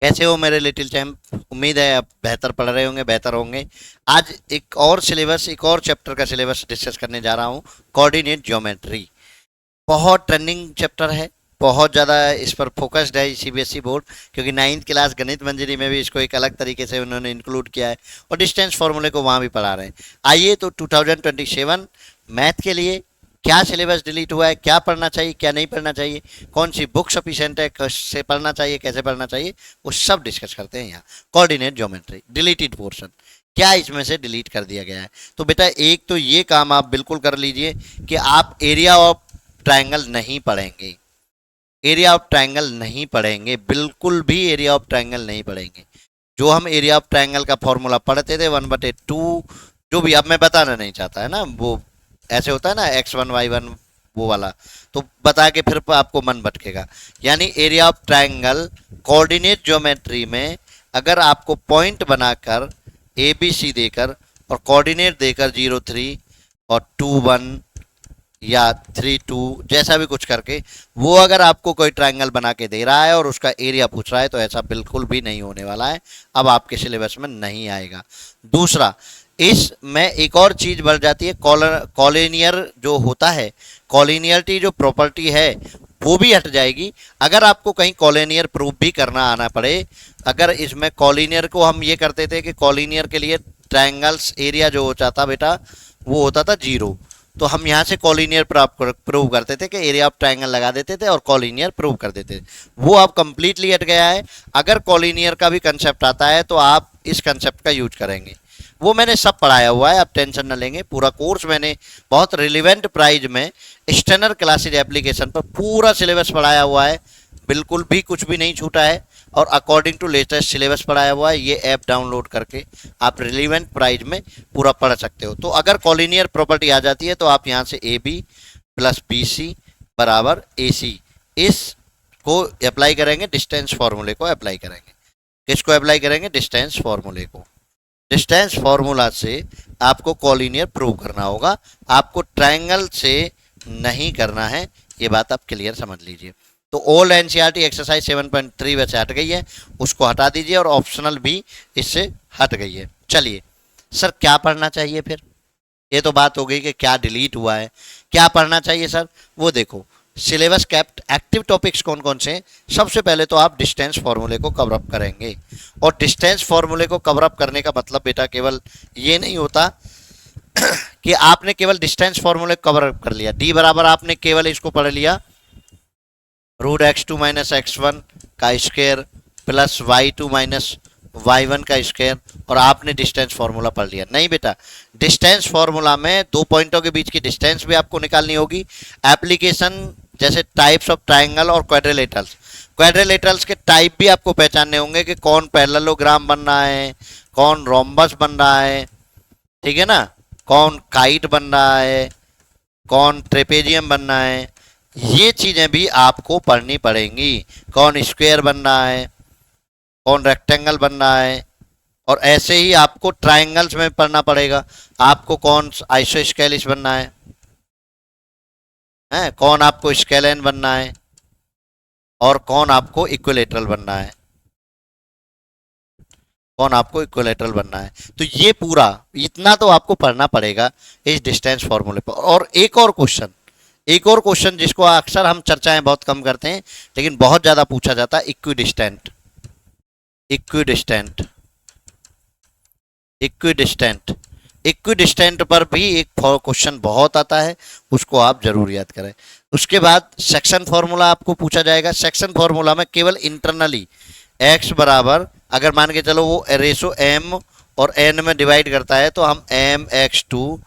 कैसे हो मेरे लिटिल चैम्प? उम्मीद है आप बेहतर पढ़ रहे होंगे, बेहतर होंगे। आज एक और सिलेबस, एक और चैप्टर का सिलेबस डिस्कस करने जा रहा हूँ। कोऑर्डिनेट ज्योमेट्री बहुत ट्रेंडिंग चैप्टर है, बहुत ज़्यादा इस पर फोकस्ड है सीबीएसई बोर्ड, क्योंकि नाइन्थ क्लास गणित मंजरी में भी इसको एक अलग तरीके से उन्होंने इंक्लूड किया है और डिस्टेंस फार्मूले को वहाँ भी पढ़ा रहे हैं। आइए तो 2027 मैथ के लिए क्या सिलेबस डिलीट हुआ है, क्या पढ़ना चाहिए, क्या नहीं पढ़ना चाहिए, कौन सी बुक सफिशिएंट है, कैसे पढ़ना चाहिए, कैसे पढ़ना चाहिए, वो सब डिस्कस करते हैं यहाँ। कोऑर्डिनेट ज्योमेट्री डिलीटेड पोर्शन, क्या इसमें से डिलीट कर दिया गया है। तो बेटा एक तो ये काम आप बिल्कुल कर लीजिए कि आप एरिया ऑफ ट्रायंगल नहीं पढ़ेंगे, एरिया ऑफ ट्रायंगल नहीं पढ़ेंगे, बिल्कुल भी एरिया ऑफ ट्रायंगल नहीं पढ़ेंगे। जो हम एरिया ऑफ ट्रायंगल का फॉर्मूला पढ़ते थे 1/2, जो भी अब मैं बताना नहीं चाहता है ना, वो ऐसे होता है ना x1 y1 वो वाला, तो बता के फिर आपको मन भटकेगा। यानी area of triangle coordinate geometry में अगर आपको पॉइंट बनाकर ए बी सी देकर और कोऑर्डिनेट देकर 0 3 और 2 1 या 3 2 जैसा भी कुछ करके वो अगर आपको कोई ट्रायंगल बना के दे रहा है और उसका एरिया पूछ रहा है, तो ऐसा बिल्कुल भी नहीं होने वाला है, अब आपके सिलेबस में नहीं आएगा। दूसरा, इसमें एक और चीज बढ़ जाती है, कॉलिनियर जो होता है, कॉलिनियरिटी जो प्रॉपर्टी है वो भी हट जाएगी अगर आपको कहीं कॉलिनियर प्रूफ भी करना आना पड़े। अगर इसमें कॉलिनियर को हम ये करते थे कि कॉलिनियर के लिए ट्रायंगल्स एरिया जो होता था बेटा वो होता था 0, तो हम यहाँ से कॉलिनियर प्रूव करते थे कि एरिया ऑफ ट्रायंगल लगा देते थे और कॉलिनियर प्रूव कर देते थे। वो अब कंप्लीटली हट गया है। अगर कॉलिनियर का भी कंसेप्ट आता है तो आप इस कंसेप्ट का यूज करेंगे। वो मैंने सब पढ़ाया हुआ है, आप टेंशन न लेंगे। पूरा कोर्स मैंने बहुत रिलेवेंट प्राइज में स्टैंडर्ड क्लासेज एप्लीकेशन पर पूरा सिलेबस पढ़ाया हुआ है, बिल्कुल भी कुछ भी नहीं छूटा है और अकॉर्डिंग टू लेटेस्ट सिलेबस पढ़ाया हुआ है। ये ऐप डाउनलोड करके आप रिलेवेंट प्राइस में पूरा पढ़ सकते हो। तो अगर कॉलिनियर प्रॉपर्टी आ जाती है तो आप यहाँ से A B plus B C बराबर ए सी, इसको अप्लाई करेंगे, डिस्टेंस फार्मूले को अप्लाई करेंगे। किसको अप्लाई करेंगे? डिस्टेंस फार्मूले को। डिस्टेंस फार्मूला से आपको कॉलिनियर प्रूव करना होगा, आपको ट्रायंगल से नहीं करना है। ये बात आप क्लियर समझ लीजिए। तो ओल्ड एनसीईआरटी एक्सरसाइज 7.3 वैसे हट गई है, उसको हटा दीजिए और ऑप्शनल भी इससे हट गई है। चलिए सर क्या पढ़ना चाहिए फिर? ये तो बात हो गई कि क्या डिलीट हुआ है, क्या पढ़ना चाहिए सर? वो देखो सिलेबस कैप्ट एक्टिव टॉपिक्स कौन कौन से हैं। सबसे पहले तो आप डिस्टेंस फार्मूले को कवर अप करेंगे, और डिस्टेंस फार्मूले को कवर अप करने का मतलब बेटा केवल ये नहीं होता कि आपने केवल डिस्टेंस फार्मूले कवर अप कर लिया। डी बराबर आपने केवल इसको पढ़ लिया, √x2 - x1 का स्क्वायर प्लस y2 - y1 का स्क्वायर, और आपने डिस्टेंस फार्मूला पढ़ लिया। नहीं बेटा, डिस्टेंस फार्मूला में दो पॉइंटों के बीच की डिस्टेंस भी आपको निकालनी होगी। एप्लीकेशन जैसे टाइप्स ऑफ ट्रायंगल और क्वाड्रिलेटरल्स, क्वाड्रिलेटरल्स के टाइप भी आपको पहचानने होंगे कि कौन पैरेललोग्राम बन रहा है, कौन रोम्बस बन रहा है, ठीक है ना, कौन काइट बन रहा है, कौन ट्रेपेजियम बन रहा है। ये चीजें भी आपको पढ़नी पड़ेंगी। कौन स्क्वायर बन रहा है, कौन रेक्टेंगल बन रहा है, और ऐसे ही आपको ट्रायंगल्स में पढ़ना पड़ेगा। आपको कौन आइसोस्केलिस बनना है, कौन आपको स्केलेन बनना है, और कौन आपको इक्विलेटरल बनना है, कौन आपको इक्विलेटरल बनना है। तो ये पूरा इतना तो आपको पढ़ना पड़ेगा इस डिस्टेंस फार्मूले पर। और एक और क्वेश्चन, एक और क्वेश्चन जिसको अक्सर हम चर्चाएं बहुत कम करते हैं लेकिन बहुत ज्यादा पूछा जाता है, इक्विडिस्टेंट। इक्विडिस्टेंट इक्विडिस्टेंट इक्विडिस्टेंट पर भी एक क्वेश्चन बहुत आता है, उसको आप जरूर याद करें। उसके बाद सेक्शन फार्मूला आपको पूछा जाएगा। सेक्शन फार्मूला में केवल इंटरनली x बराबर, अगर मान के चलो वो रेशो m और n में डिवाइड करता है तो हम mx2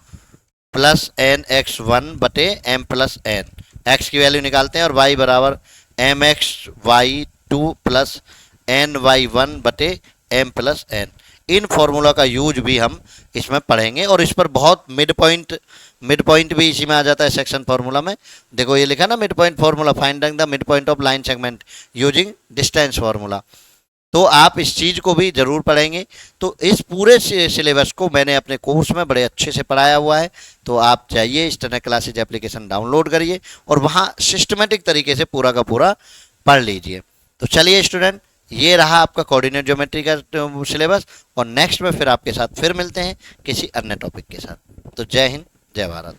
प्लस nx1 बटे m प्लस n, x की वैल्यू निकालते हैं, और y बराबर mxy2 प्लस ny1 बटे m प्लस n। इन फॉर्मूला का यूज भी हम इसमें पढ़ेंगे, और इस पर बहुत मिड पॉइंट भी इसी में आ जाता है सेक्शन फार्मूला में। देखो ये लिखा ना, mid point formula, finding the mid point of line segment using distance formula. तो आप इस चीज़ को भी जरूर पढ़ेंगे। तो इस पूरे सिलेबस को मैंने अपने कोर्स में बड़े अच्छे से पढ़ाया हुआ है। तो आप जाइए स्टैंडर्ड क्लासेज एप्लीकेशन डाउनलोड करिए और वहाँ सिस्टमेटिक तरीके से पूरा का पूरा पढ़ लीजिए। तो चलिए स्टूडेंट, ये रहा आपका कोऑर्डिनेट ज्योमेट्री का सिलेबस, और नेक्स्ट में फिर आपके साथ फिर मिलते हैं किसी अन्य टॉपिक के साथ। तो जय हिंद, जय भारत।